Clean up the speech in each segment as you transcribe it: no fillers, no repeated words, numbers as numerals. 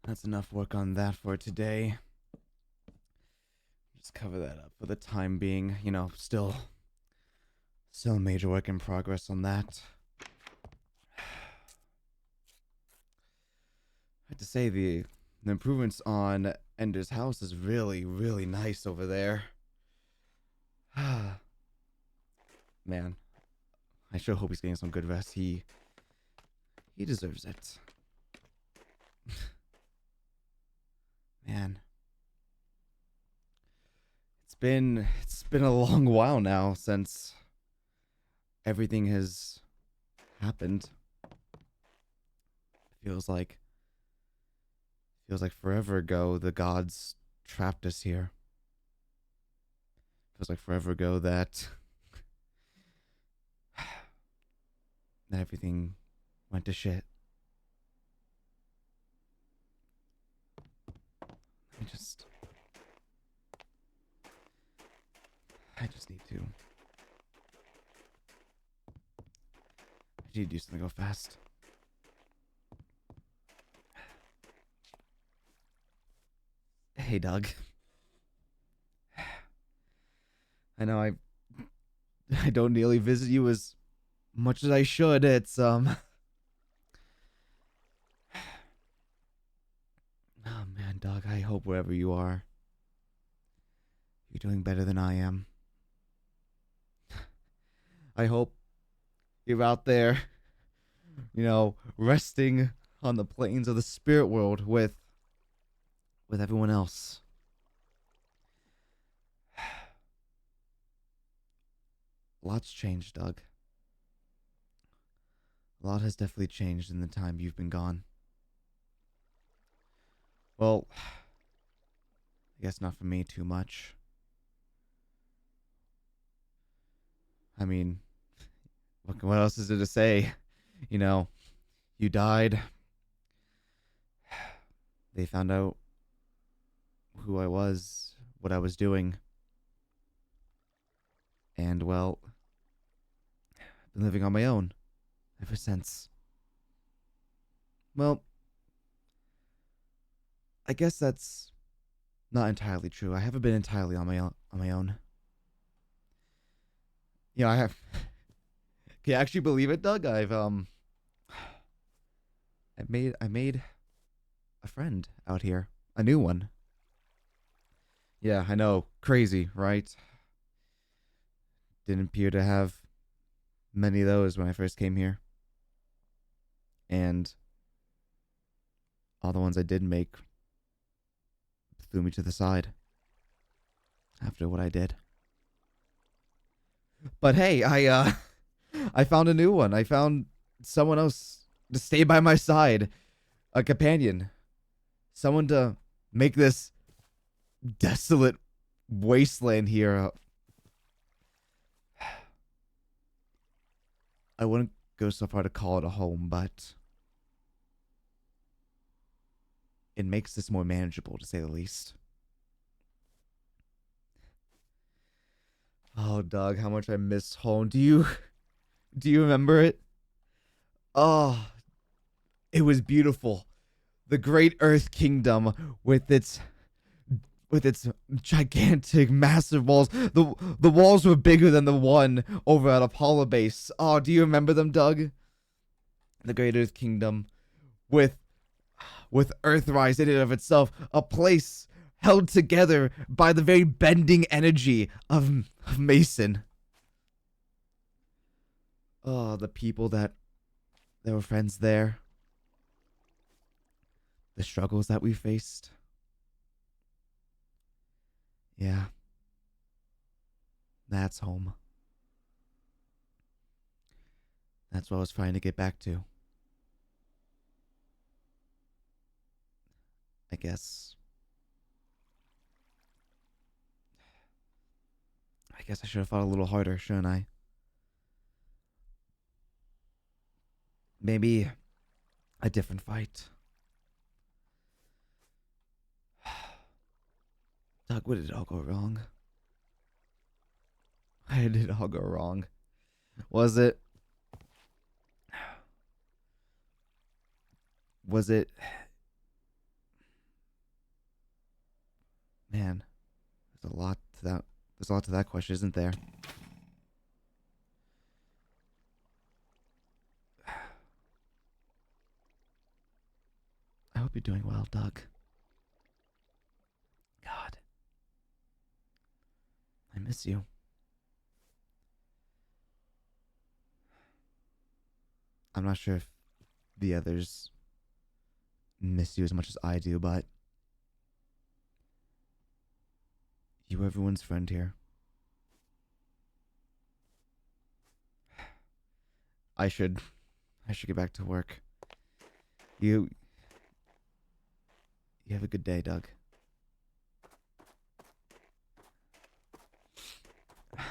That's enough work on that for today. Just cover that up for the time being. Still major work in progress on that. I have to say the improvements on Ender's house is really, really nice over there. Man, I sure hope he's getting some good rest. He deserves it. Man. It's been a long while now since everything has happened. Feels like forever ago the gods trapped us here. Feels like forever ago that that everything went to shit. I just need to. I need to do something go fast. Hey, Doug. I know I don't nearly visit you as much as I should. Oh man, Doug, I hope wherever you are, you're doing better than I am. I hope you're out there, resting on the plains of the spirit world with everyone else. Lots changed, Doug. A lot has definitely changed in the time you've been gone. Well, I guess not for me too much. I mean, what else is there to say? You died. They found out who I was, what I was doing. And, well, I've been living on my own ever since. Well, I guess that's not entirely true. I haven't been entirely on my own. I have. Can you actually believe it, Doug? I made a friend out here, a new one. Yeah, I know, crazy, right? Didn't appear to have many of those when I first came here, and all the ones I did make threw me to the side after what I did. But hey, I found a new one. I found someone else to stay by my side, a companion, someone to make this desolate wasteland here. I wouldn't go so far to call it a home, but it makes this more manageable, to say the least. Oh, Doug, how much I miss home. Do you remember it? Oh, it was beautiful. The Great Earth Kingdom with its gigantic, massive walls. The walls were bigger than the one over at Apollo Base. Oh, do you remember them, Doug? The Great Earth Kingdom with Earthrise in and of itself, a place held together by the very bending energy of Mason. Oh, the people that were friends there. The struggles that we faced. Yeah. That's home. That's what I was trying to get back to. I guess. I guess I should have fought a little harder, shouldn't I? Maybe a different fight. Doug, where did it all go wrong? Where did it all go wrong? Was it was it There's a lot to that. There's a lot to that question, isn't there? I hope you're doing well, Doug. God. I miss you. I'm not sure if the others miss you as much as I do, but you were everyone's friend here. I should get back to work. You have a good day, Doug. God.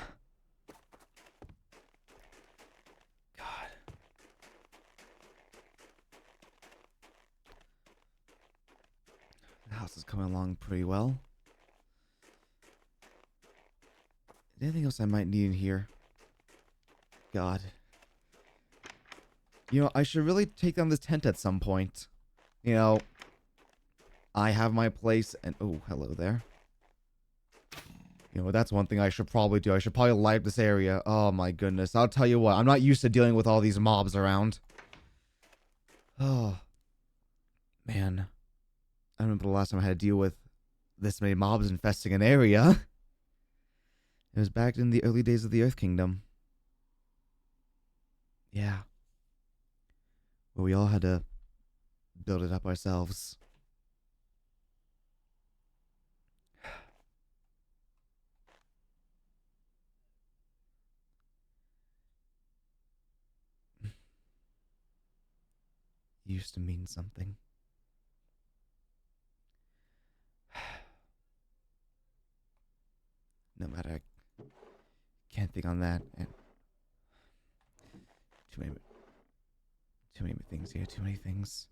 The house is coming along pretty well. Anything else I might need in here? God. You know, I should really take down this tent at some point. You know, I have my place and... Oh, hello there. You know, that's one thing I should probably do. I should probably light up this area. Oh my goodness. I'll tell you what, I'm not used to dealing with all these mobs around. Oh. Man. I remember the last time I had to deal with this many mobs infesting an area. It was back in the early days of the Earth Kingdom. Yeah. Where we all had to build it up ourselves. Used to mean something. No matter, I can't think on that. And too many things here. Too many things.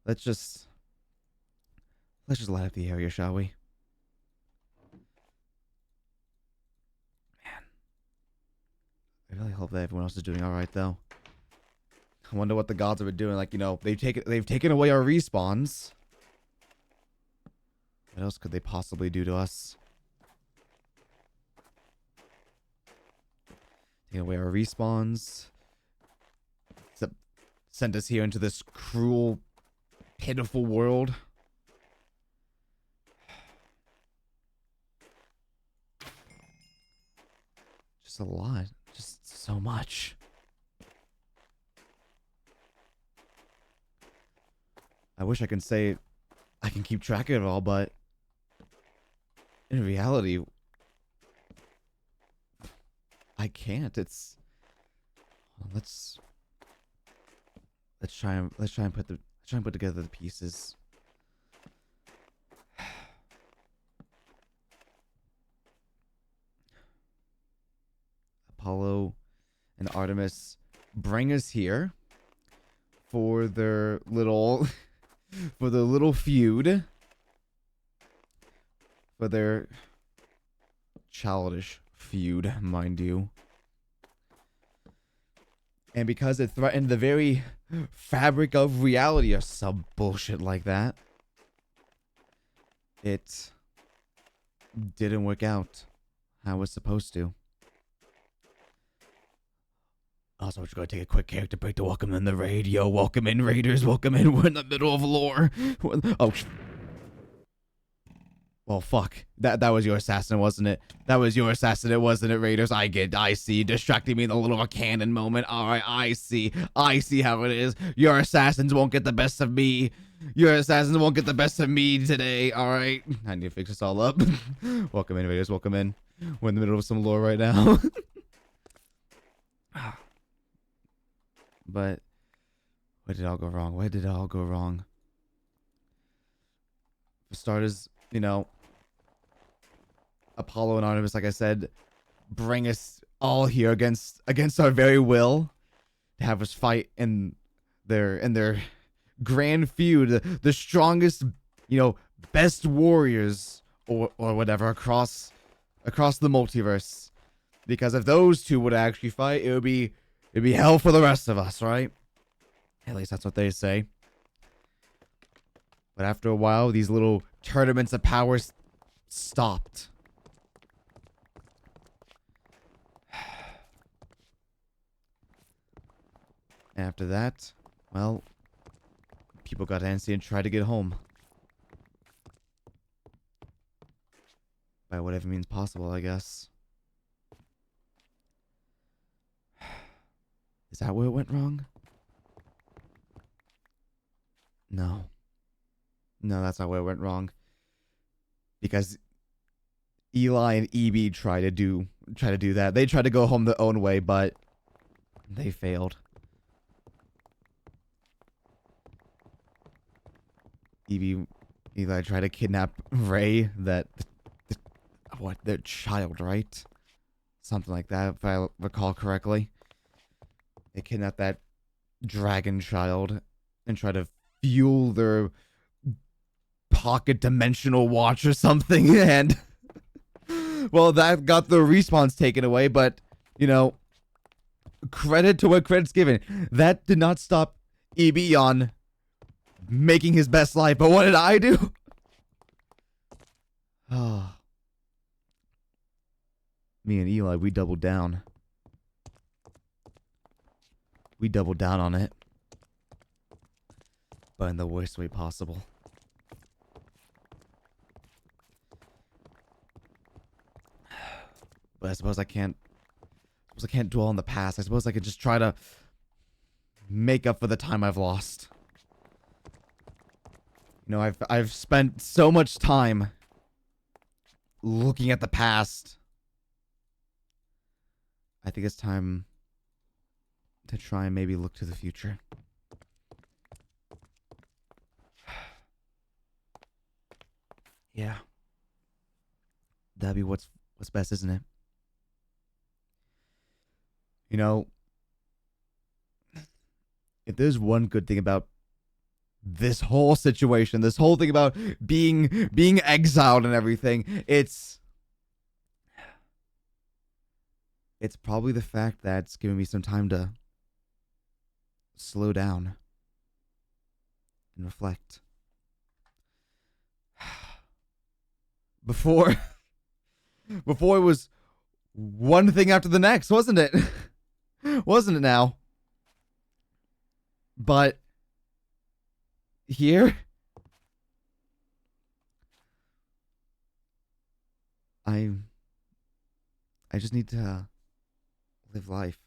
Let's just light up the area, shall we? Man, I really hope that everyone else is doing all right, though. I wonder what the gods have been doing. Like, you know, they've taken away our respawns. What else could they possibly do to us? Taking away our respawns. Sent us here into this cruel, pitiful world. Just a lot. Just so much. I wish I can say I can keep track of it all, but in reality, I can't. It's let's try and put together the pieces. Apollo and Artemis bring us here for their little feud, for their childish feud, mind you. And because it threatened the very fabric of reality or some bullshit like that, it didn't work out how it was supposed to. Also, we're just gonna take a quick character break to welcome in the raid. Yo, welcome in, raiders. Welcome in. We're in the middle of lore. Oh, well, fuck. That was your assassin, wasn't it? That was your assassin, wasn't it, raiders? I see. Distracting me in a little of a cannon moment. Alright, I see how it is. Your assassins won't get the best of me. Your assassins won't get the best of me today. Alright. I need to fix this all up. Welcome in, raiders. Welcome in. We're in the middle of some lore right now. But where did it all go wrong? Where did it all go wrong? For starters, you know, Apollo and Artemis, like I said, bring us all here against our very will to have us fight in their grand feud, the strongest, you know, best warriors or whatever across the multiverse. Because if those two would actually fight, it'd be hell for the rest of us, right? At least that's what they say. But after a while, these little tournaments of powers stopped. After that, well, people got antsy and tried to get home. By whatever means possible, I guess. Is that where it went wrong? No. No, that's not where it went wrong. Because Eli and EB try to do that. They tried to go home their own way, but they failed. Eli tried to kidnap Ray, their child, right? Something like that, if I recall correctly. They kidnapped that dragon child and tried to fuel their pocket dimensional watch or something, and well, that got the respawns taken away, but, you know, credit to what credit's given. That did not stop EB on making his best life, but what did I do? Oh. Me and Eli, we doubled down. We doubled down on it. But in the worst way possible. But I suppose I can't dwell on the past. I suppose I could just try to make up for the time I've lost. You know, I've spent so much time looking at the past. I think it's time to try and maybe look to the future. Yeah. That'd be what's best, isn't it? You know, if there's one good thing about this whole situation, this whole thing about being exiled and everything, it's probably the fact that it's giving me some time to slow down and reflect. Before it was one thing after the next, wasn't it? Wasn't it now? But here, I just need to live life.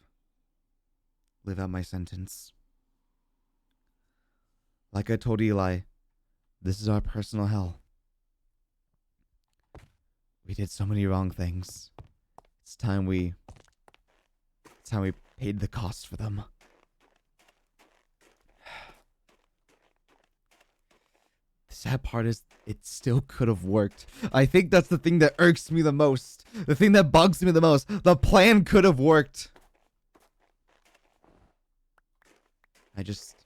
Live out my sentence. Like I told Eli, this is our personal hell. We did so many wrong things. It's time we paid the cost for them. The sad part is, it still could have worked. I think that's the thing that irks me the most. The thing that bugs me the most. The plan could have worked. I just...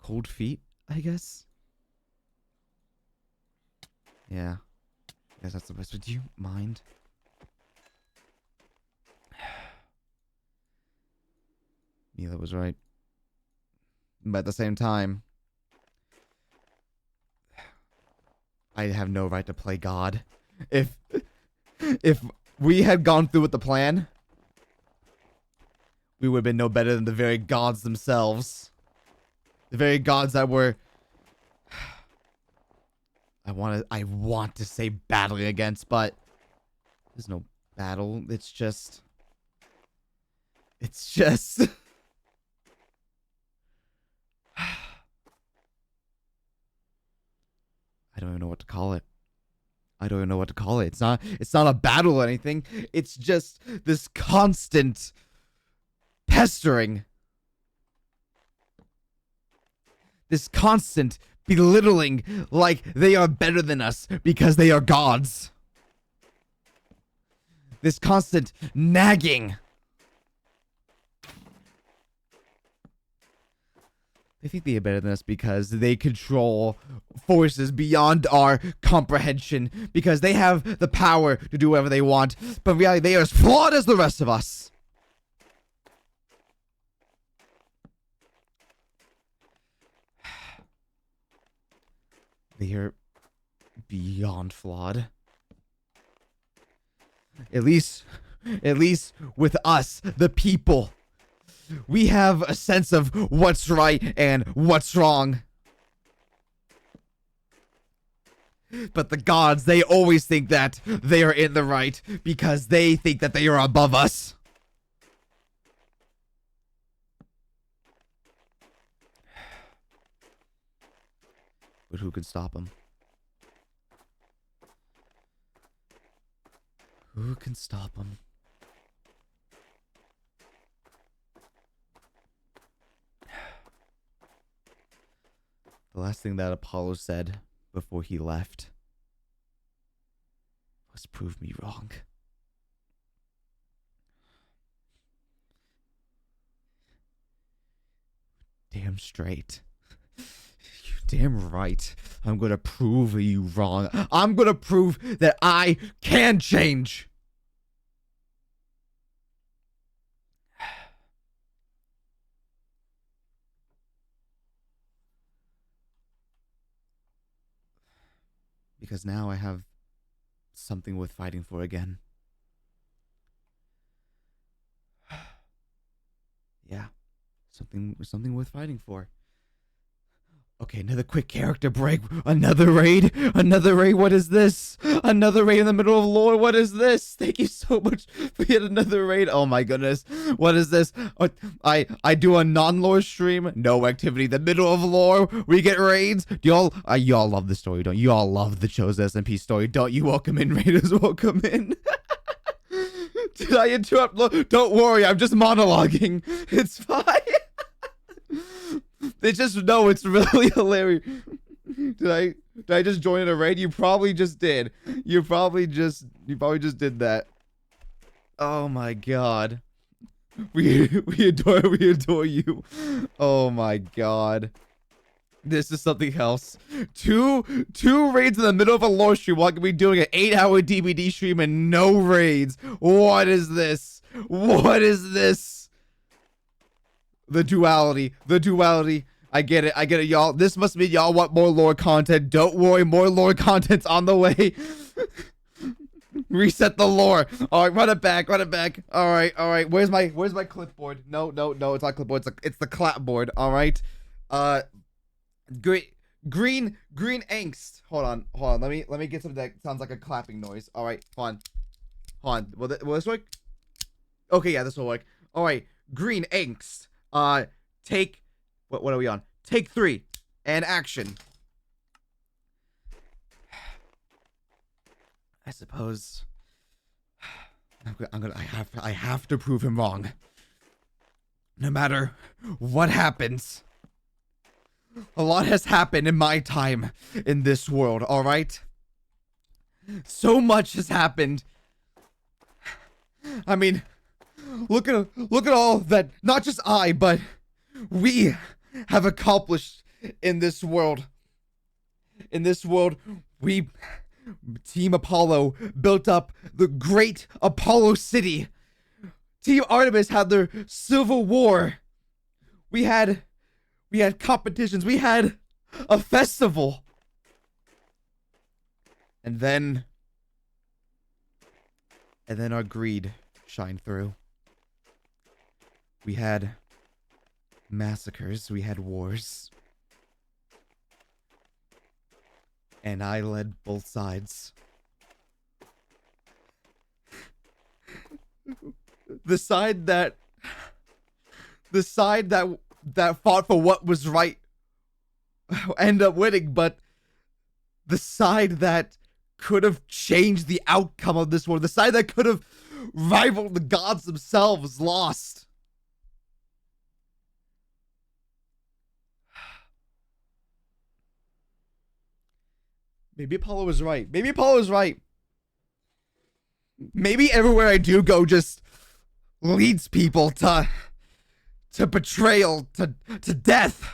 Cold feet, I guess? Yeah. I guess that's the best. Do you mind? Mila was right. But at the same time, I have no right to play God. If we had gone through with the plan, we would have been no better than the very gods themselves. The very gods that were... I want to say battling against, but there's no battle. It's just I don't even know what to call it. I don't even know what to call it. It's not a battle or anything. It's just this constant pestering. This constant belittling like they are better than us because they are gods. This constant nagging. They think they are better than us because they control forces beyond our comprehension, because they have the power to do whatever they want, but in reality they are as flawed as the rest of us. They are beyond flawed. At least with us, the people. We have a sense of what's right and what's wrong. But the gods, they always think that they are in the right because they think that they are above us. But who can stop them? Who can stop them? The last thing that Apollo said before he left was prove me wrong. Damn straight. You damn right. I'm gonna prove you wrong. I'm gonna prove that I can change. Because now I have something worth fighting for again. Yeah. Something worth fighting for. Okay, another quick character break. Another raid. What is this? Another raid in the middle of lore. What is this? Thank you so much for yet another raid. Oh my goodness. What is this? I do a non-lore stream. No activity. The middle of lore. We get raids. Do y'all love the story, don't you? All love the chosen SMP story, don't you? Welcome in, raiders. Welcome in. Did I interrupt? Don't worry. I'm just monologuing. It's fine. They just know it's really hilarious. Did I just join in a raid? You probably just did. You probably just did that. Oh my god. We adore you. Oh my god. This is something else. Two raids in the middle of a lore stream while we doing an 8-hour DVD stream and no raids. What is this? What is this? The duality. I get it, y'all. This must mean y'all want more lore content. Don't worry, more lore content's on the way. Reset the lore. All right, run it back. All right. Where's my clipboard? No, it's not clipboard. It's the clapboard. All right. Green angst. Hold on. Let me get something that sounds like a clapping noise. All right, hold on. Will this work? Okay, yeah, this will work. All right, green angst. Take what are we on? Take 3 and action. I suppose I have to prove him wrong. No matter what happens. A lot has happened in my time in this world, all right? So much has happened. I mean, look at all that not just I, but we have accomplished in this world. In this world, we, Team Apollo, built up the great Apollo City. Team Artemis had their civil war. We had competitions. We had a festival. And then our greed shined through. We had massacres. We had wars. And I led both sides. The side that fought for what was right ended up winning, but the side that could have changed the outcome of this war, the side that could have rivaled the gods themselves, lost. Maybe Apollo was right. Maybe everywhere I do go just leads people to betrayal, to death,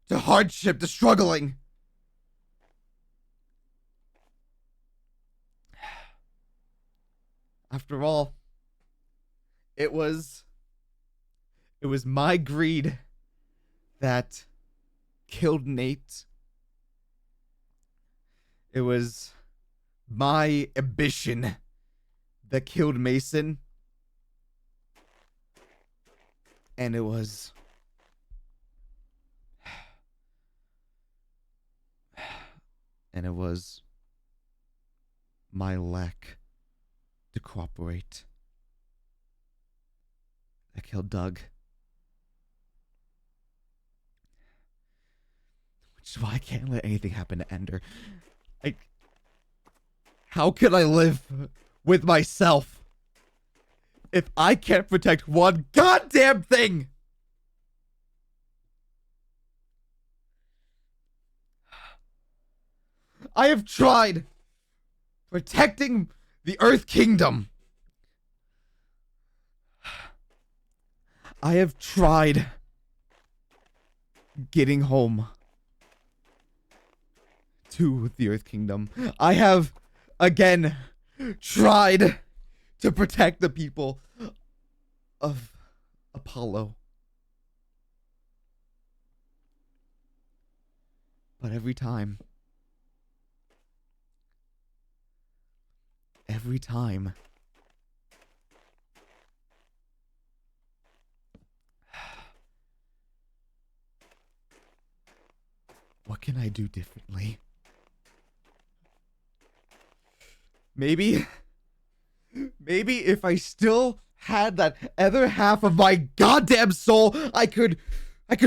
to hardship, to struggling. After all, it was my greed that killed Nate. It was my ambition that killed Mason. And it was my lack to cooperate that killed Doug. Which is why I can't let anything happen to Ender. How could I live with myself if I can't protect one goddamn thing? I have tried protecting the Earth Kingdom. I have tried getting home to the Earth Kingdom. I have, again, tried to protect the people of Apollo. But every time, what can I do differently? Maybe if I still had that other half of my goddamn soul, I could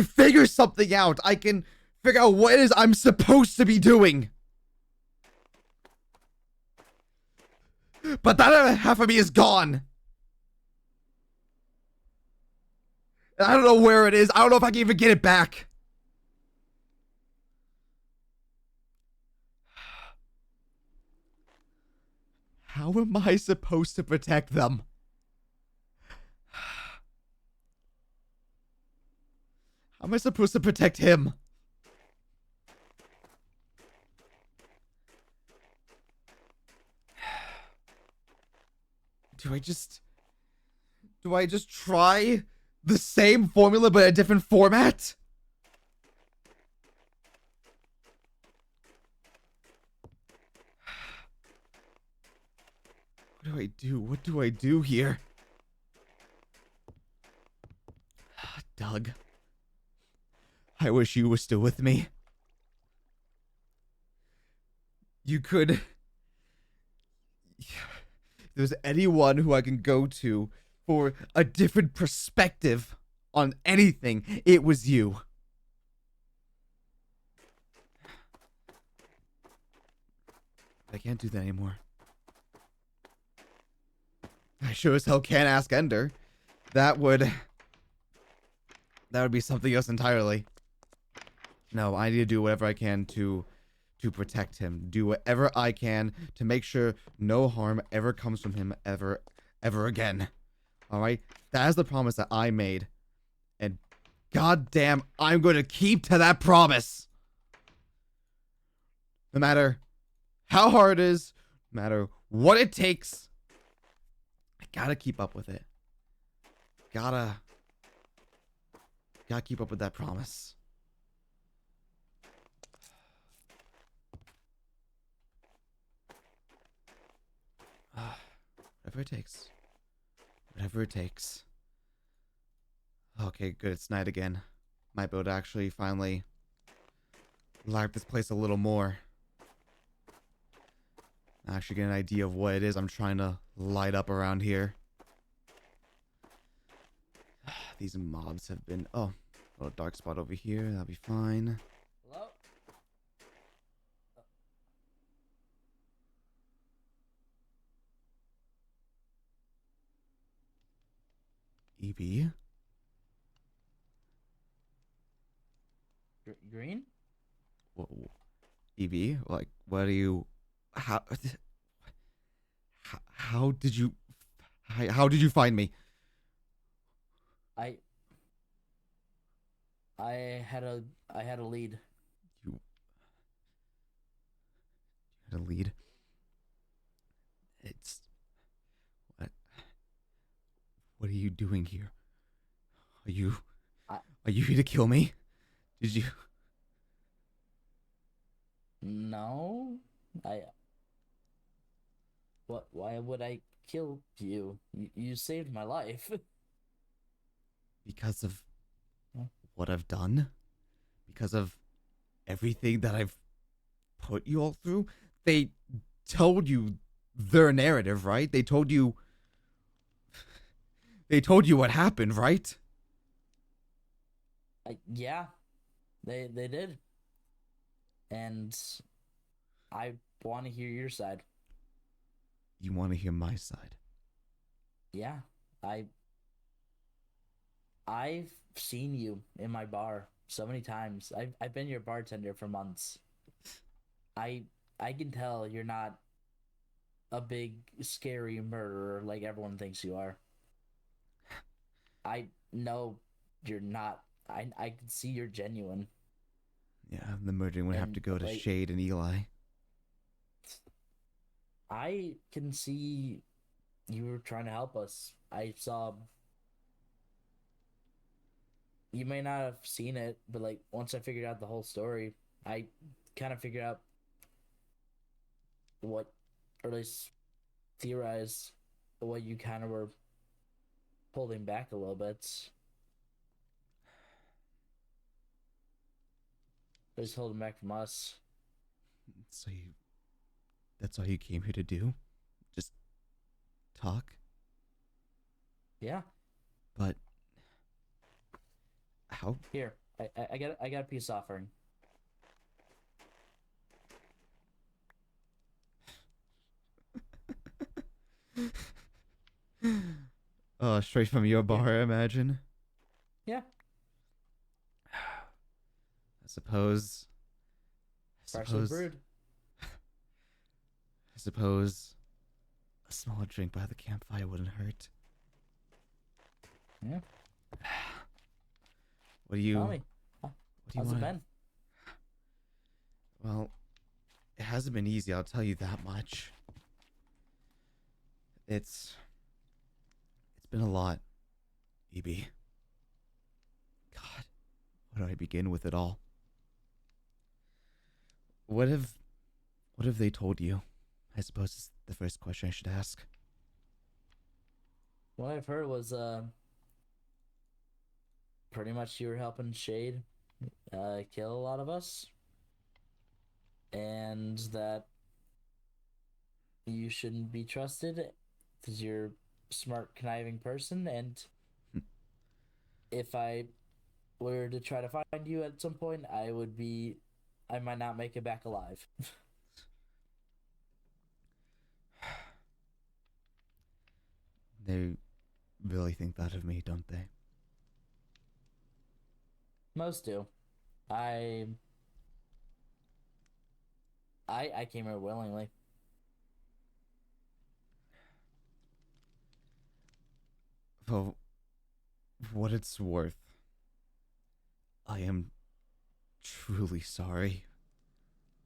figure something out. I can figure out what it is I'm supposed to be doing. But that other half of me is gone. And I don't know where it is. I don't know if I can even get it back. How am I supposed to protect them? How am I supposed to protect him? Do I just try the same formula but a different format? What do I do? What do I do here? Doug, I wish you were still with me. You could... If there's anyone who I can go to for a different perspective on anything, it was you. I can't do that anymore. I sure as hell can't ask Ender. That would be something else entirely. No, I need to do whatever I can to protect him. Do whatever I can to make sure no harm ever comes from him ever again. Alright? That is the promise that I made. And goddamn, I'm going to keep to that promise. No matter how hard it is, no matter what it takes, I gotta keep up with it. Gotta keep up with that promise. Whatever it takes. Whatever it takes. Okay, good. It's night again. Might be able to actually finally light up this place a little more. Actually get an idea of what it is I'm trying to light up around here. These mobs have been... Oh, a little dark spot over here. That'll be fine. Hello? EB? Green? EB? Like, what are you... How did you... How did you find me? I had a lead. You had a lead? It's... What are you doing here? Are you here to kill me? Did you... No. Why would I kill you? You saved my life. because of Hmm. what I've done, because of everything that I've put you all through. They told you their narrative, right? They told you what happened, right? Yeah, they did, and I want to hear your side. You want to hear my side. Yeah, I I've seen you in my bar so many times. I've been your bartender for months. I I can tell you're not a big scary murderer like everyone thinks you are. I know you're not. I can see you're genuine, Yeah, the murdering would have and to go to like Shade and Eli. I can see you were trying to help us. I saw you may not have seen it, but like once I figured out the whole story, I kind of figured out what, or at least theorized what you kind of were pulling back a little bit. Just holding back from us. So that's all you came here to do? Just talk? Yeah. But how? Here, I got a peace offering. Straight from your Here. bar, I imagine. Yeah. I suppose. I Freshly suppose. brewed. I suppose a small drink by the campfire wouldn't hurt. Yeah. What do you? Tell me. What do you How's it want? been? Well, it hasn't been easy. I'll tell you that much. It's been a lot, EB. God, where do I begin with it all? What have what have they told you? I suppose is the first question I should ask. What I've heard was pretty much you were helping Shade kill a lot of us, and that you shouldn't be trusted because you're a smart, conniving person. And if I were to try to find you at some point, I might not make it back alive. They really think that of me, don't they? Most do. I I came here willingly. For what it's worth, I am truly sorry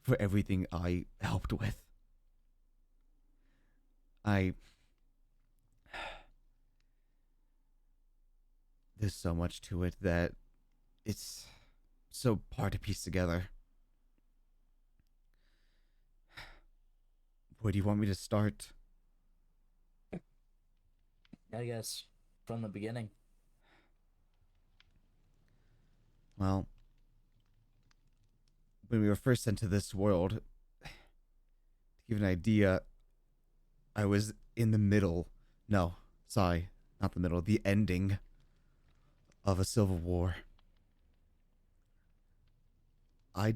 for everything I helped with. I There's so much to it that it's so hard to piece together. Where do you want me to start? I guess from the beginning. Well, when we were first sent to this world, to give you an idea, I was in the middle. No, sorry, not the middle, the ending of a civil war. I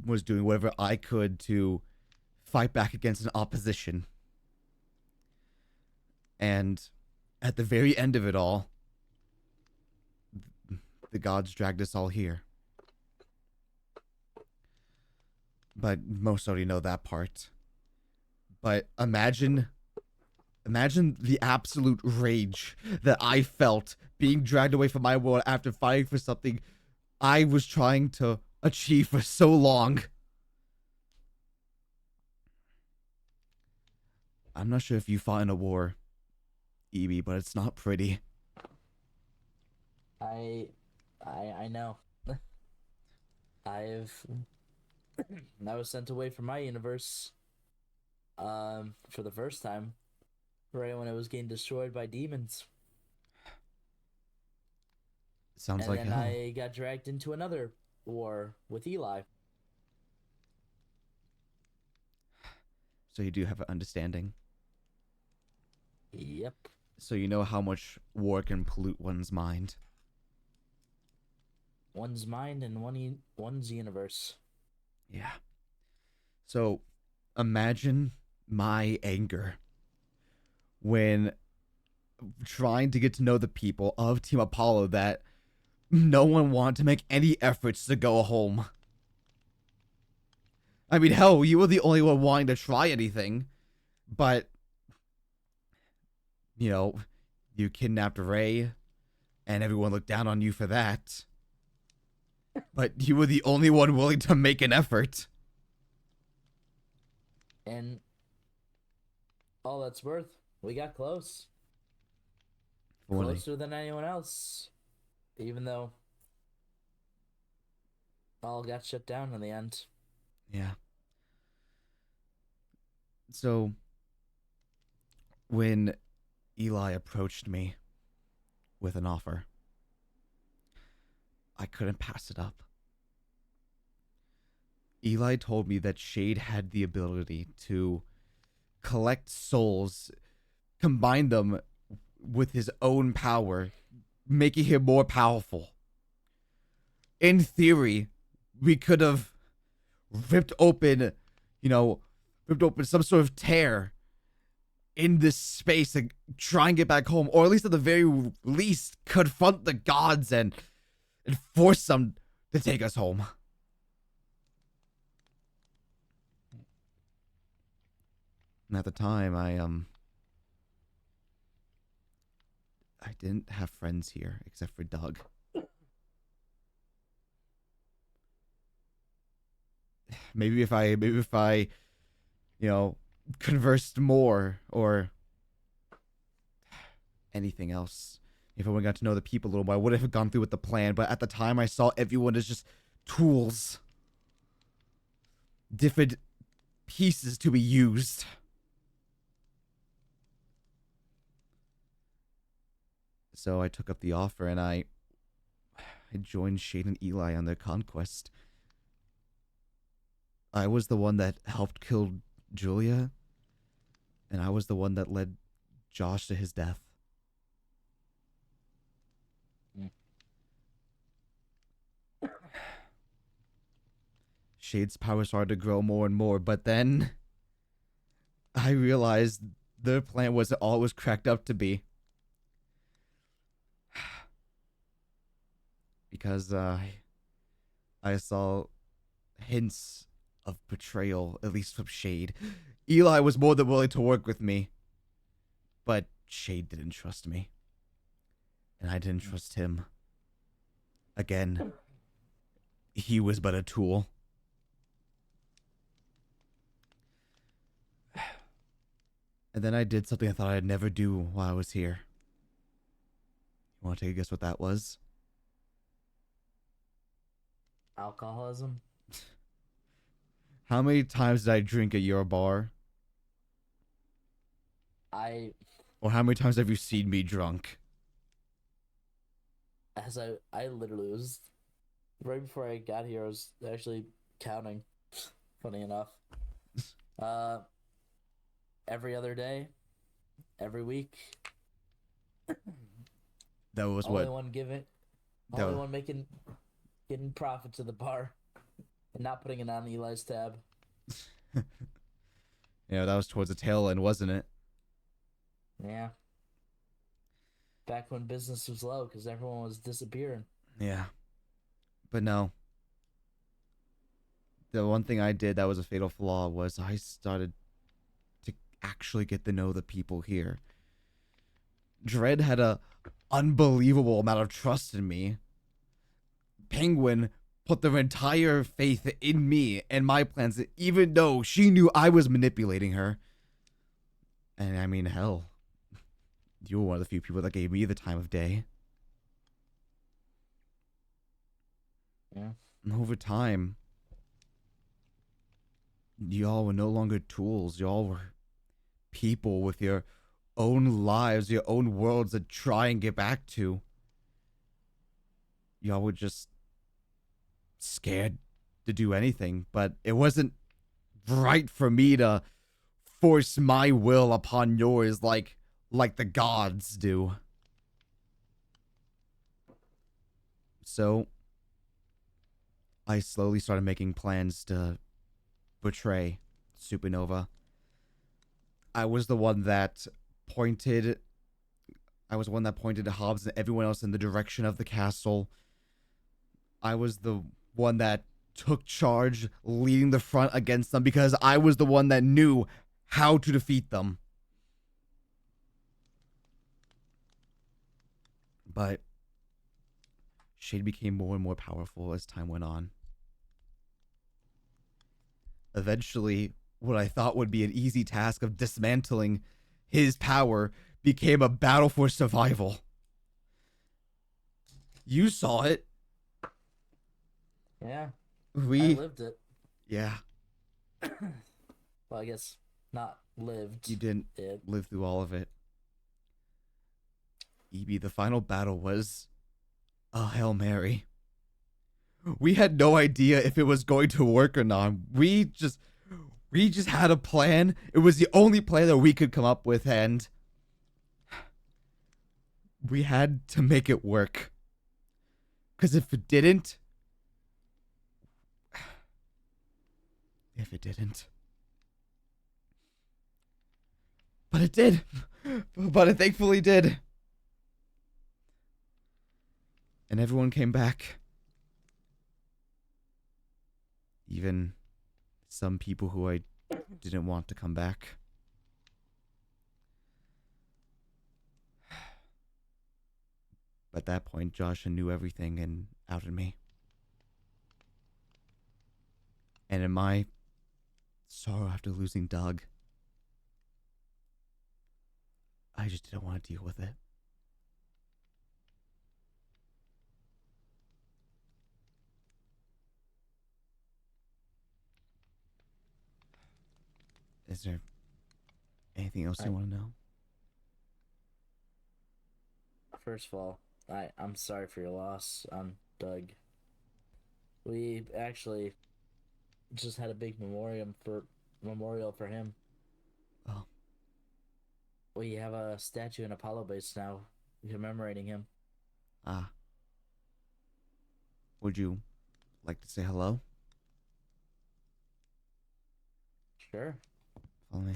was doing whatever I could to fight back against an opposition. And at the very end of it all, the gods dragged us all here. But most already know that part. But imagine the absolute rage that I felt being dragged away from my world after fighting for something I was trying to achieve for so long. I'm not sure if you fought in a war, Evie, but it's not pretty. I I know. I've I was sent away from my universe for the first time right when it was getting destroyed by demons. Sounds And like then hell. I got dragged into another war with Eli. So you do have an understanding. Yep. So you know how much war can pollute one's mind. One's mind and one's universe. Yeah. So imagine my anger when trying to get to know the people of Team Apollo that no one wanted to make any efforts to go home. I mean, hell, you were the only one wanting to try anything, but, you know, you kidnapped Ray, and everyone looked down on you for that. But you were the only one willing to make an effort. And all that's worth, we got close. Funny. Closer than anyone else. Even though all got shut down in the end. Yeah. So, when Eli approached me with an offer, I couldn't pass it up. Eli told me that Shade had the ability to collect souls, combine them with his own power, making him more powerful. In theory, we could have ripped open, ripped open some sort of tear in this space and try and get back home, or at least at the very least confront the gods and force them to take us home. And at the time, I didn't have friends here except for Doug. Maybe if I conversed more or anything else, if I would got to know the people a little more, I would have gone through with the plan. But at the time, I saw everyone as just tools, different pieces to be used. So I took up the offer and I joined Shade and Eli on their conquest. I was the one that helped kill Julia, and I was the one that led Josh to his death. Mm. Shade's power started to grow more and more, but then I realized their plan wasn't all it was cracked up to be. Because I saw hints of betrayal, at least from Shade. Eli was more than willing to work with me, but Shade didn't trust me. And I didn't trust him. Again, he was but a tool. And then I did something I thought I'd never do while I was here. You want to take a guess what that was? Alcoholism. How many times did I drink at your bar? Or how many times have you seen me drunk? I literally was right before I got here. I was actually counting. Funny enough. Every other day, every week. That was Only what? one giving, That only was, one getting profit to the bar, and not putting it on Eli's tab. that was towards the tail end, wasn't it? Yeah. Back when business was low, because everyone was disappearing. Yeah. But no. The one thing I did that was a fatal flaw was I started to actually get to know the people here. Dredd had a unbelievable amount of trust in me. Penguin put their entire faith in me and my plans, even though she knew I was manipulating her. And I mean, hell, you were one of the few people that gave me the time of day. Yeah. And over time, y'all were no longer tools. Y'all were people with your own lives, your own worlds to try and get back to. y'all were just scared to do anything, but it wasn't right for me to force my will upon yours like the gods do. So I slowly started making plans to betray Supernova. I was the one that pointed I was the one that pointed Hobbs and everyone else in the direction of the castle. I was the one that took charge, leading the front against them because I was the one that knew how to defeat them. But Shade became more and more powerful as time went on. Eventually, what I thought would be an easy task of dismantling his power became a battle for survival. You saw it. Yeah, I We, lived it. yeah, Well, I guess not lived. you didn't it. live through all of it. EB, the final battle was a Hail Mary. We had no idea if it was going to work or not. We just had a plan. It was the only plan that we could come up with, and we had to make it work. Because if it didn't, but it did. But it thankfully did. And everyone came back. Even some people who I didn't want to come back. At that point, Josh knew everything and outed me. And in my sorrow after losing Doug, I just didn't want to deal with it. Is there anything else you want to know? First of all, I'm sorry for your loss, Doug. We actually just had a big memorial for him. Oh. We have a statue in Apollo base now commemorating him. Ah. Would you like to say hello? Sure. Follow me.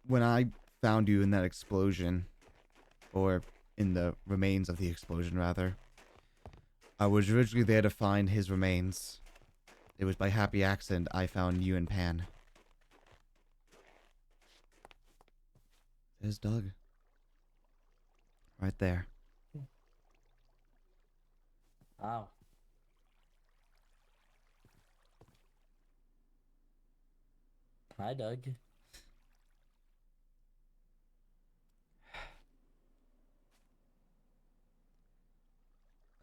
When I found you in that explosion, or in the remains of the explosion, rather, I was originally there to find his remains. It was by happy accident I found you and Pan. There's Doug. Right there. Wow. Hi, Doug.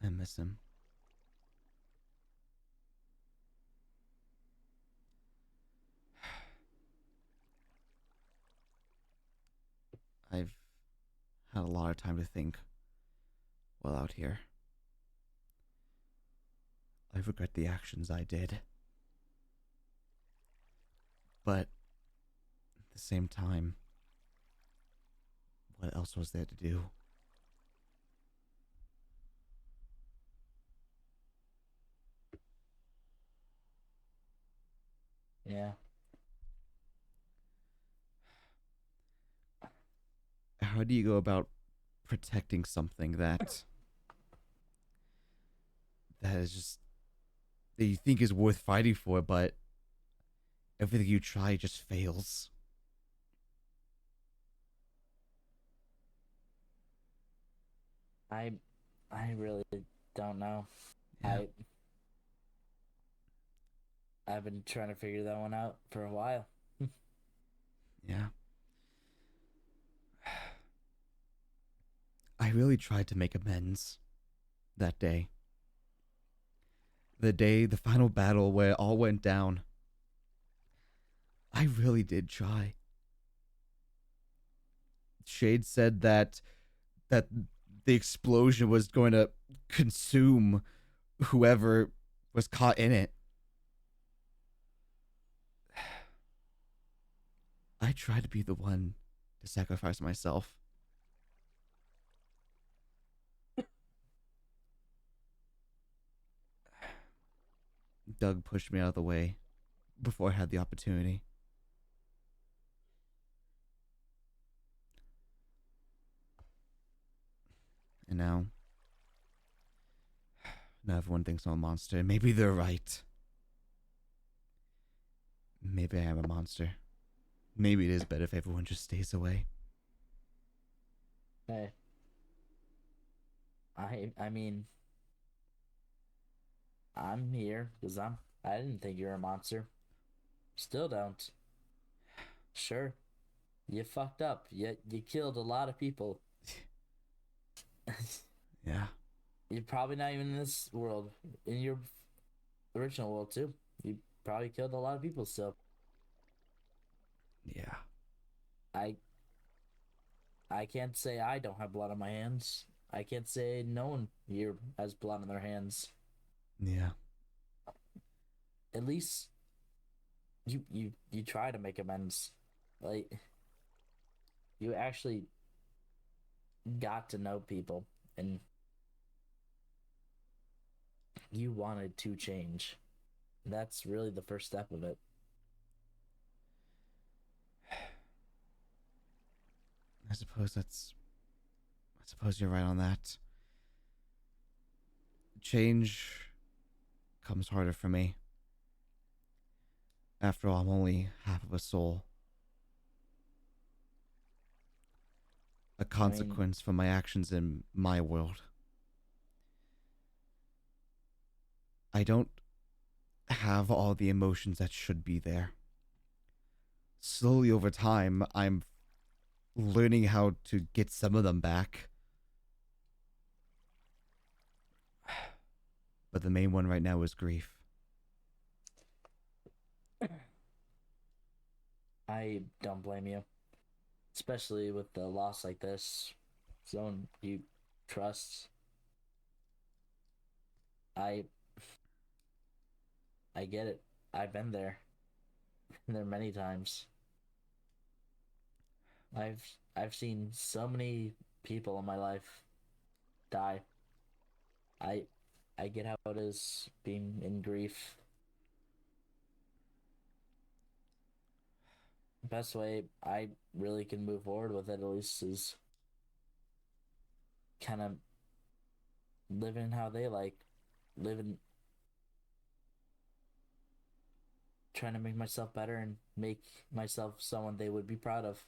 I miss him. I've had a lot of time to think while out here. I regret the actions I did. But at the same time, what else was there to do? Yeah. How do you go about protecting something that is just that you think is worth fighting for, but everything you try just fails? I really don't know. Yeah. I've been trying to figure that one out for a while. Yeah. I really tried to make amends that day. The final battle where it all went down. I really did try. Shade said that the explosion was going to consume whoever was caught in it. I tried to be the one to sacrifice myself. Doug pushed me out of the way before I had the opportunity. And now everyone thinks I'm a monster. Maybe they're right. Maybe I am a monster. Maybe it is better if everyone just stays away. Hey, I mean, I'm here because I didn't think you were a monster. Still don't. Sure, you fucked up. You killed a lot of people. Yeah. You're probably not even in this world. In your original world too. You probably killed a lot of people still. Yeah. I I can't say I don't have blood on my hands. I can't say no one here has blood on their hands. Yeah. At least you try to make amends. Like you actually got to know people and you wanted to change. That's really the first step of it. I suppose you're right on that. Change comes harder for me. After all, I'm only half of a soul. A I mean, consequence for my actions in my world. I don't have all the emotions that should be there. Slowly over time, I'm learning how to get some of them back. But the main one right now is grief. I don't blame you, especially with the loss like this. Someone you trust. I I get it. I've been there. Been there many times. I've I've seen so many people in my life die. I I get how it is being in grief. Best way I really can move forward with it at least is kind of living how they like, living, trying to make myself better and make myself someone they would be proud of.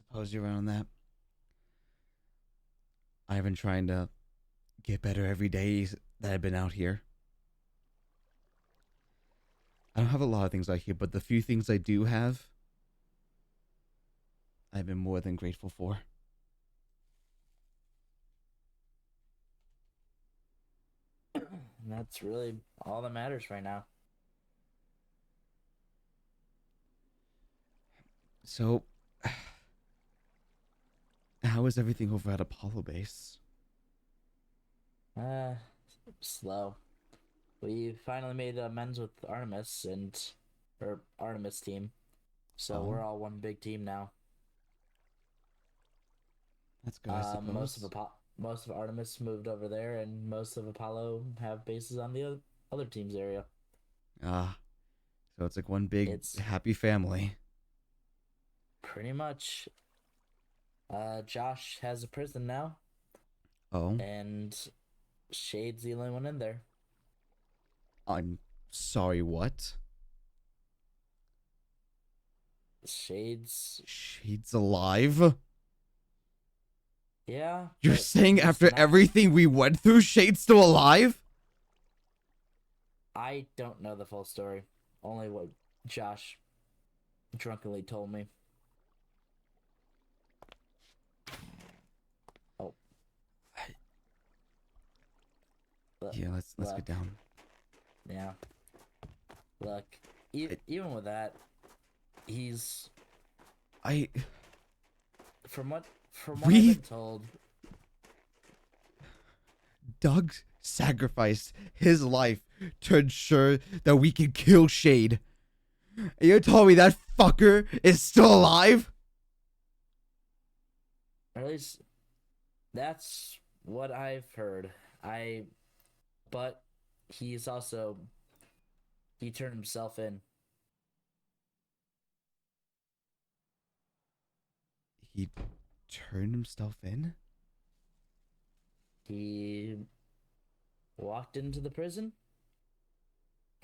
Suppose you're right on that. I've been trying to get better every day that I've been out here. I don't have a lot of things out here, but the few things I do have, I've been more than grateful for. And that's really all that matters right now. So, how is everything over at Apollo Base? Uh, Slow. We finally made amends with Artemis and her Artemis team, so Oh, we're all one big team now. that's good, I suppose. Most of Artemis moved over there, and most of Apollo have bases on the other team's area. Ah, so it's like one big It's happy family. pretty much. Josh has a prison now, Oh, and Shade's the only one in there. I'm sorry, what? Shade's, Shade's alive? yeah, You're but saying he's after not. everything we went through, Shade's still alive? I don't know the full story. Only what Josh drunkenly told me. Oh, look, Yeah, let's get look, down. yeah, look. I, even with that, he's I from what I've we been told. Doug sacrificed his life to ensure that we can kill Shade. And you told me that fucker is still alive? Or at least that's what I've heard. I but he's also he turned himself in. He turned himself in? He walked into the prison,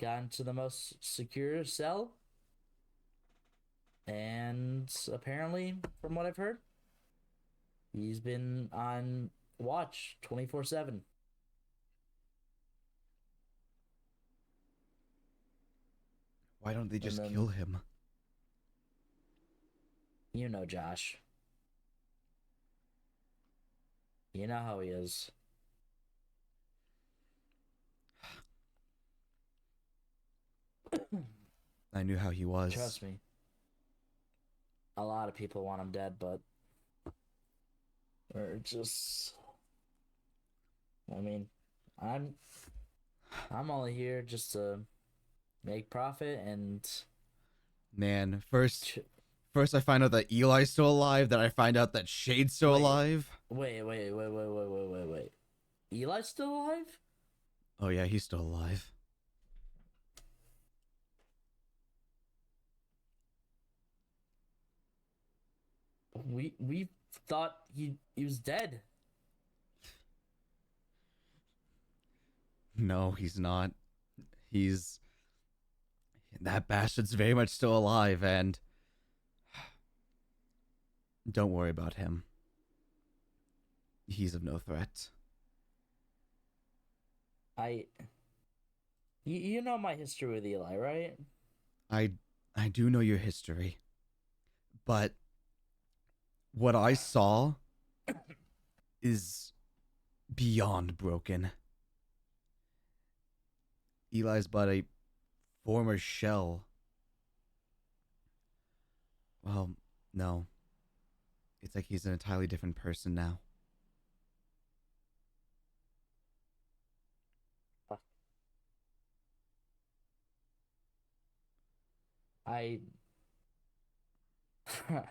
got into the most secure cell, and apparently, from what I've heard, he's been on watch 24/7. Why don't they And just kill then, him? you know, Josh, you know how he is. I knew how he was. Trust me. A lot of people want him dead, but we're just. I mean, I'm I'm only here just to make profit and. Man, first I find out that Eli's still alive, then I find out that Shade's still Wait, alive. wait. Eli's still alive? Oh yeah, he's still alive. We thought he was dead. No, he's not. He's that bastard's very much still alive, and don't worry about him. He's of no threat. I you know my history with Eli, right? I I do know your history, but what I saw is beyond broken. Eli's but a former shell. Well, no. It's like he's an entirely different person now. I I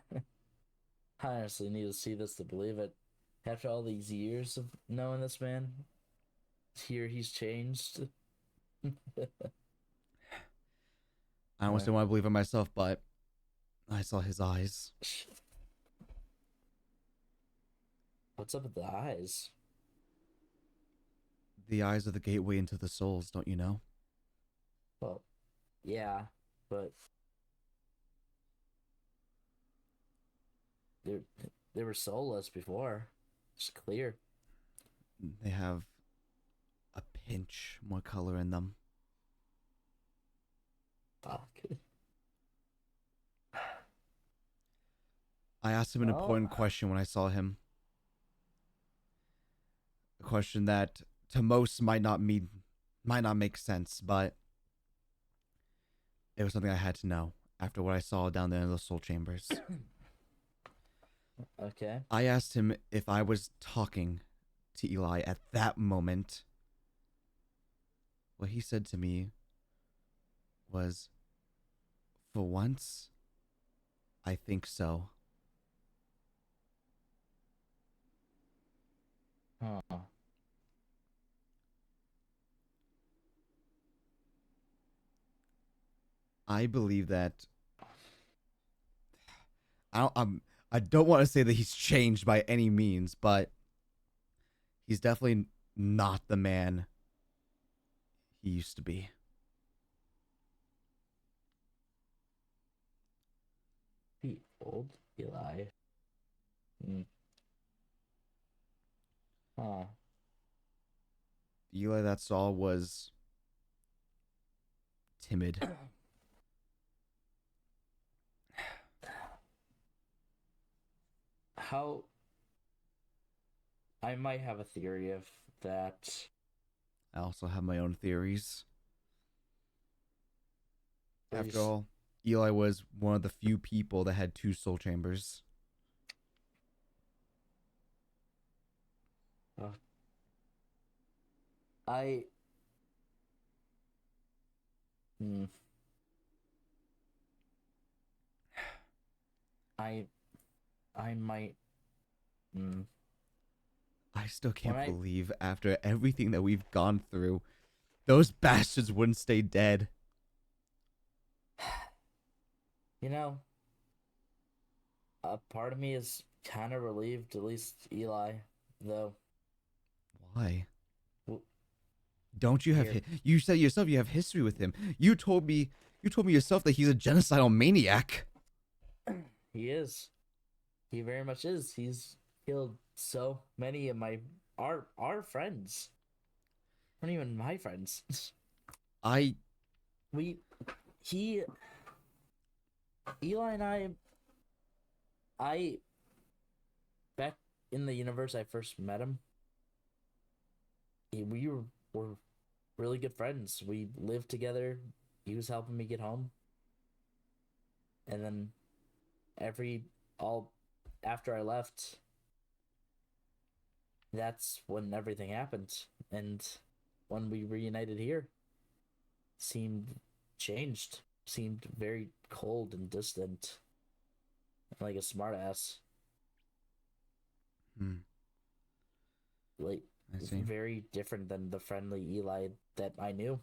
honestly need to see this to believe it. After all these years of knowing this man, here he's changed. I honestly want to believe it myself, but I saw his eyes. What's up with the eyes? The eyes are the gateway into the souls, don't you know? Well, yeah, but they they were soulless before. It's clear. They have a pinch more color in them. Fuck. I asked him an Well, important question when I saw him. A question that to most might not make sense, but it was something I had to know after what I saw down there in the soul chambers. okay. I asked him if I was talking to Eli at that moment. What he said to me was, "For once, I think so." Huh. I believe that I don't want to say that he's changed by any means, but he's definitely not the man he used to be. The old Eli. Hmm. Huh. The Eli that saw was timid. How I might have a theory of that. I also have my own theories. After Please. all, Eli was one of the few people that had two soul chambers. Uh, I. Hmm, I. I might. Hmm. I still When can't I. believe after everything that we've gone through, those bastards wouldn't stay dead. You know, a part of me is kind of relieved, at least Eli, though. Why? W- Don't you have Here, you said yourself you have history with him. You told me yourself that he's a genocidal maniac. he is. He very much is. He's killed so many of our friends. Not even my friends. I we he Eli and I back in the universe I first met him. We were really good friends. We lived together. He was helping me get home, and then every all after I left, that's when everything happened. And when we reunited here, seemed changed. Seemed very cold and distant, like a smartass. hmm, Like I see. very different than the friendly Eli that I knew.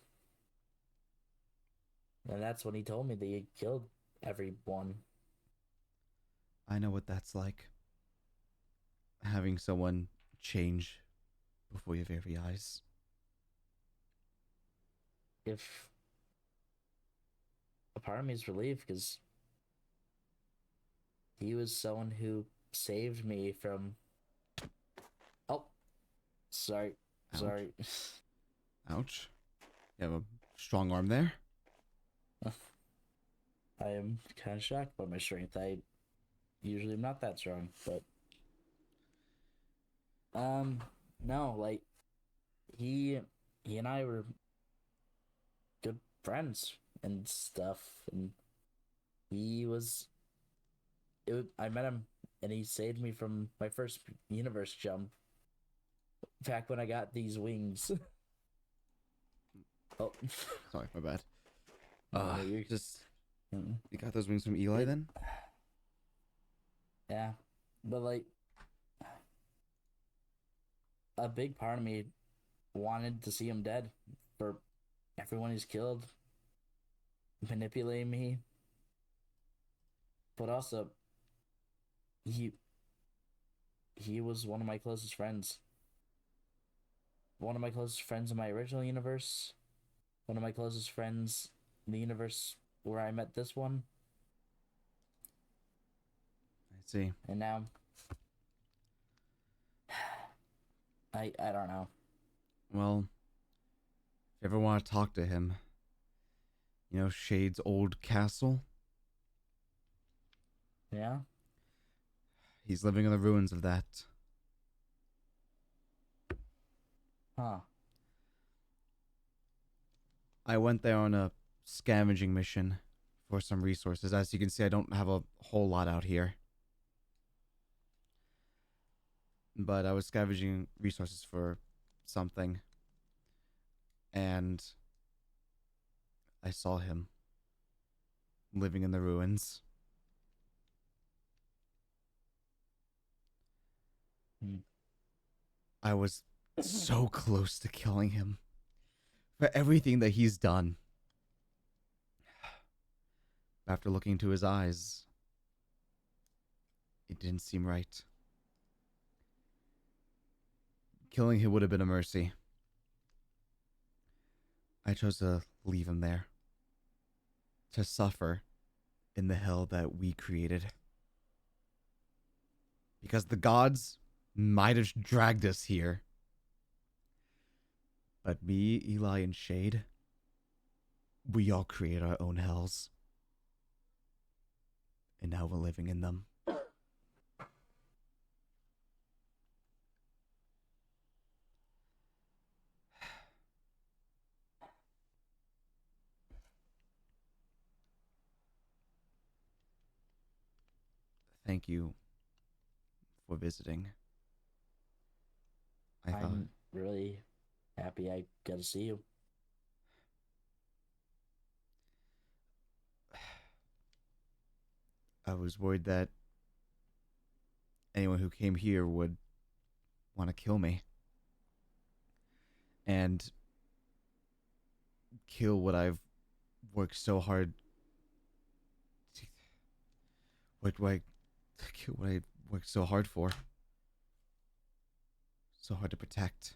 And that's when he told me that he killed everyone. I know what that's like. Having someone change before your very eyes. If a part of me is relieved because he was someone who saved me from. Oh, sorry, Ouch. sorry. Ouch. You have a strong arm there? I am kind of shocked by my strength. I usually am not that strong, but no, like he he and I were good friends and stuff, and he was. I met him, and he saved me from my first universe jump. Back when I got these wings. Oh, Sorry, my bad. no, you're. Just Mm. you got those wings from Eli It, then? yeah, but like a big part of me wanted to see him dead for everyone he's killed, manipulating me, but also he he was one of my closest friends. One of my closest friends in my original universe. One of my closest friends in the universe where I met this one, I see. and now I don't know. Well, if you ever want to talk to him, you know Shade's old castle? Yeah, He's living in the ruins of that. huh? I went there on a scavenging mission for some resources. As you can see, I don't have a whole lot out here. But I was scavenging resources for something, and I saw him living in the ruins. Hmm. I was so close to killing him for everything that he's done. After looking into his eyes, it didn't seem right. Killing him would have been a mercy. I chose to leave him there, to suffer in the hell that we created. Because the gods might have dragged us here. But me, Eli, and Shade, we all create our own hells. And now we're living in them. thank you for visiting. I thought I'm really happy I got to see you. I was worried that anyone who came here would want to kill me and kill what I've worked so hard to, what I kill what I worked so hard for, so hard to protect.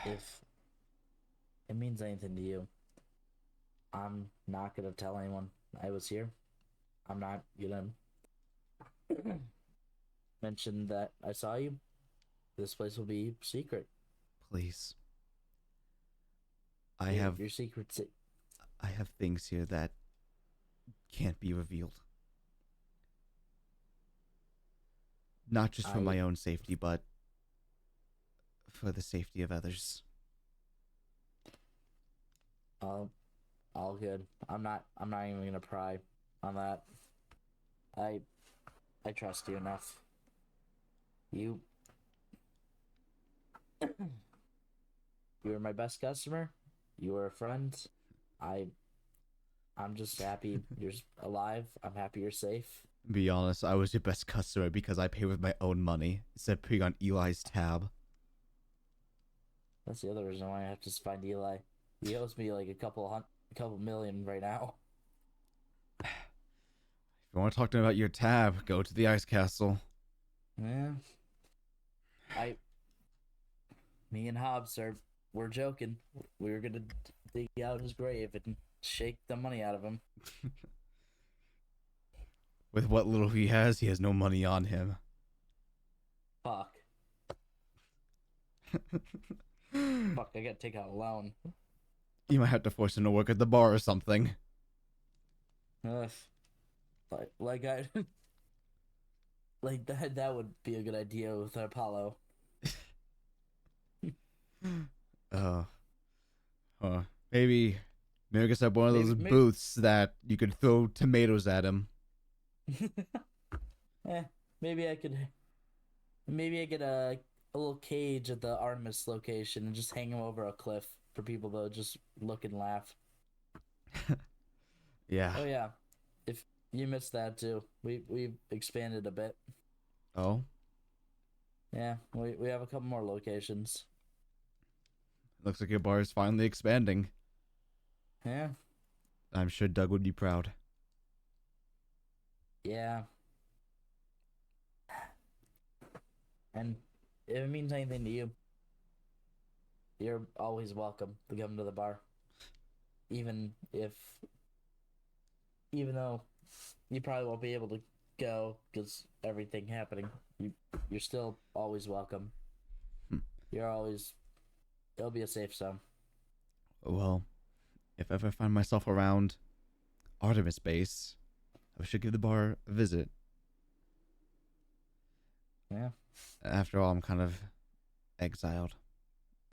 If it means anything to you, I'm not gonna tell anyone I was here. I'm not gonna mention that I saw you. This place will be secret. Please, I have Your secret's I have things here that can't be revealed. Not just for I my own safety, but for the safety of others. all all good. I'm not even gonna pry on that. I I trust you enough. You you were my best customer. You were a friend. I I'm just happy you're alive. I'm happy you're safe. Be honest, I was your best customer because I pay with my own money instead of putting on Eli's tab. That's the other reason why I have to find Eli. He owes me like a couple million right now. If you want to talk to me about your tab, go to the ice castle. Yeah. I Me and Hobbs are we're joking. We were gonna dig out his grave and shake the money out of him. With what little he has no money on him. Fuck. Fuck, I gotta take out a loan. You might have to force him to work at the bar or something. Ugh. Like I like that would be a good idea with Apollo. Uh, maybe I guess have one of those Maybe booths that you could throw tomatoes at him. eh, maybe I could maybe I get a little cage at the Artemis location and just hang him over a cliff for people to just look and laugh. Yeah. Oh yeah, if you missed that too, we've expanded a bit. Oh, Yeah, we have a couple more locations. looks like your bar is finally expanding. Yeah, I'm sure Doug would be proud. yeah, and if it means anything to you, you're always welcome to come to the bar, even if even though you probably won't be able to go because everything happening. You you're still always welcome. Hmm. You're always it'll be a safe zone. Well, if I ever find myself around Artemis Base, I should give the bar a visit. Yeah. After all, I'm kind of exiled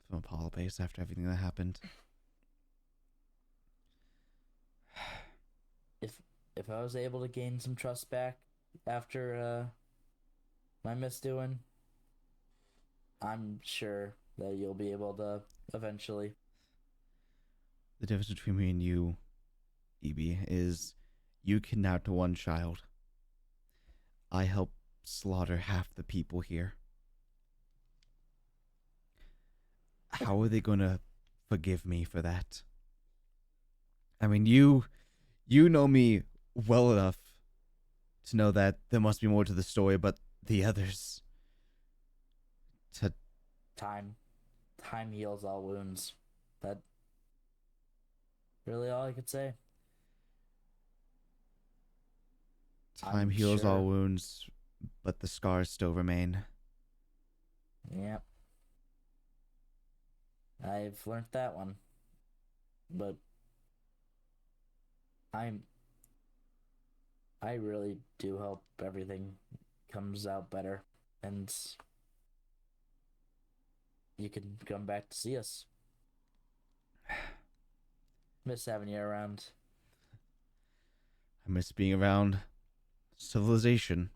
from Apollo Base after everything that happened. If if I was able to gain some trust back after my misdoing, I'm sure that you'll be able to eventually. The difference between me and you, EB, is you kidnapped one child. I helped slaughter half the people here. How are they gonna forgive me for that? I mean, you know me well enough to know that there must be more to the story, but the others to Time time heals all wounds. That really all I could say. time I'm heals all sure. wounds, but the scars still remain. Yep. I've learned that one. But I'm I really do hope everything comes out better and you can come back to see us. Miss having you around. I miss being around civilization.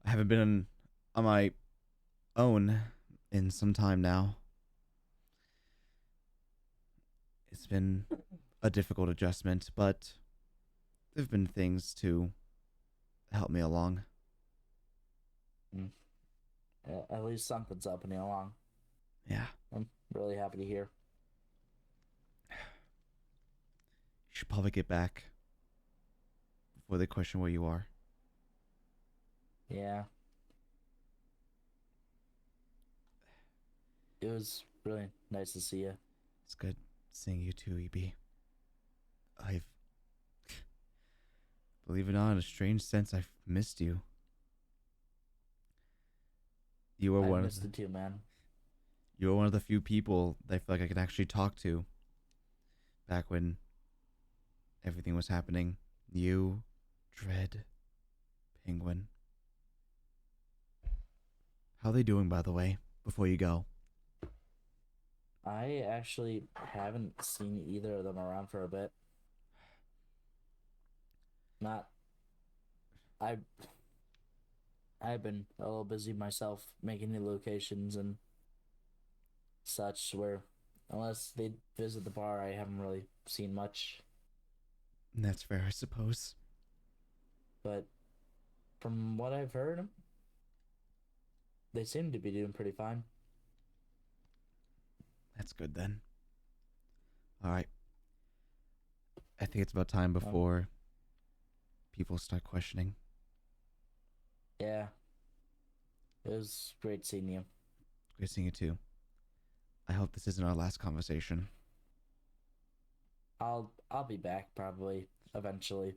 I haven't been on my own in some time now. It's been a difficult adjustment, but there've been things to help me along. Mm. Yeah, at least something's helping you along. Yeah, I'm really happy to hear. you should probably get back before they question where you are. Yeah, it was really nice to see you. It's good seeing you too, EB. I've, believe it or not, in a strange sense, I've missed you. You were I've one of missed the it too, man. you were one of the few people that I feel like I could actually talk to back when everything was happening. You, Dread, Penguin. How are they doing, by the way, before you go? I actually haven't seen either of them around for a bit. Not I I've been a little busy myself making new locations and such where unless they visit the bar I haven't really seen much. That's fair, I suppose. But from what I've heard, they seem to be doing pretty fine. That's good then. All right. I think it's about time Um, before people start questioning. yeah, it was great seeing you. Great seeing you too. I hope this isn't our last conversation. I'll be back probably eventually.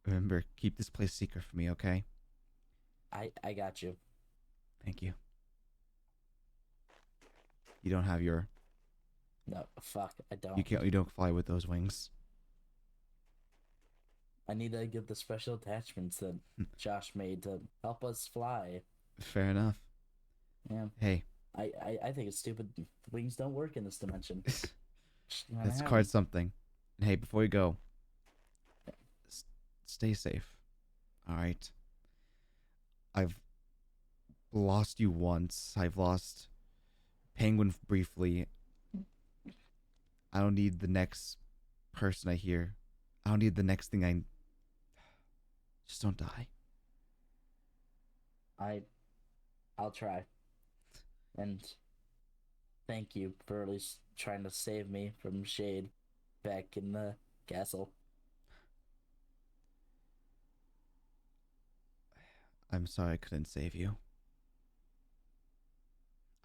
Remember, keep this place secret for me, okay? I got you. Thank you. You don't have your No, fuck, I you don't. can't you don't fly with those wings. I need to get the special attachments that Josh made to help us fly. Fair enough. Yeah, Hey, I think it's stupid. Wings don't work in this dimension. Just gotta that's have quite 'em. something. And hey, before you go, s- stay safe. All right. I've lost you once. I've lost Penguin briefly. I don't need the next person I hear. I don't need the next thing I just don't die. I I'll try. And thank you for at least trying to save me from Shade back in the castle. I'm sorry I couldn't save you.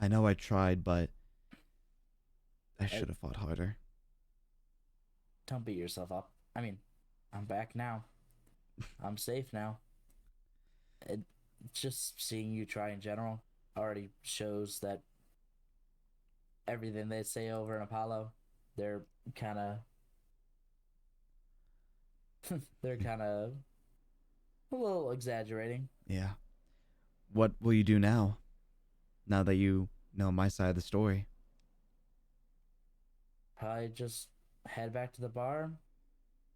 I know I tried, but I I, should have fought harder. don't beat yourself up. I mean, I'm back now. I'm safe now. It, just seeing you try in general already shows that everything they say over in Apollo, they're kind of they're kind of a little exaggerating. Yeah. What will you do now? Now that you know my side of the story. Probably just head back to the bar.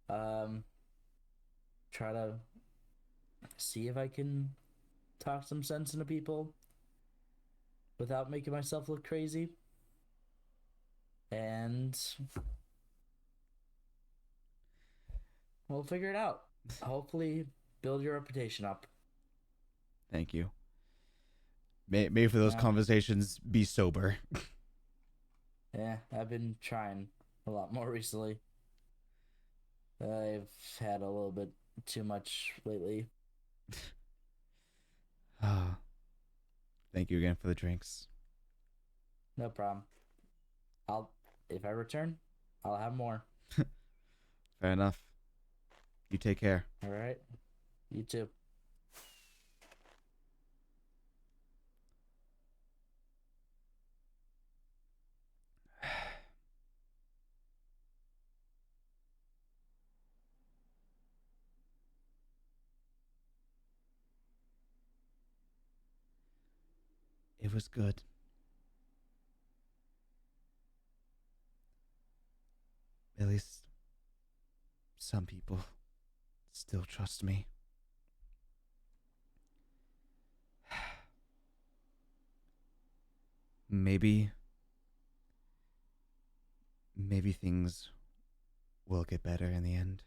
Um, try to see if I can talk some sense into people without making myself look crazy. And we'll figure it out. Hopefully, build your reputation up. Thank you. May for those Yeah, conversations be sober. yeah, I've been trying a lot more recently. I've had a little bit too much lately. Ah, thank you again for the drinks. No problem. I'll if I return, I'll have more. Fair enough. You take care. All right. You too. It was good. least some people still trust me. Maybe things will get better in the end.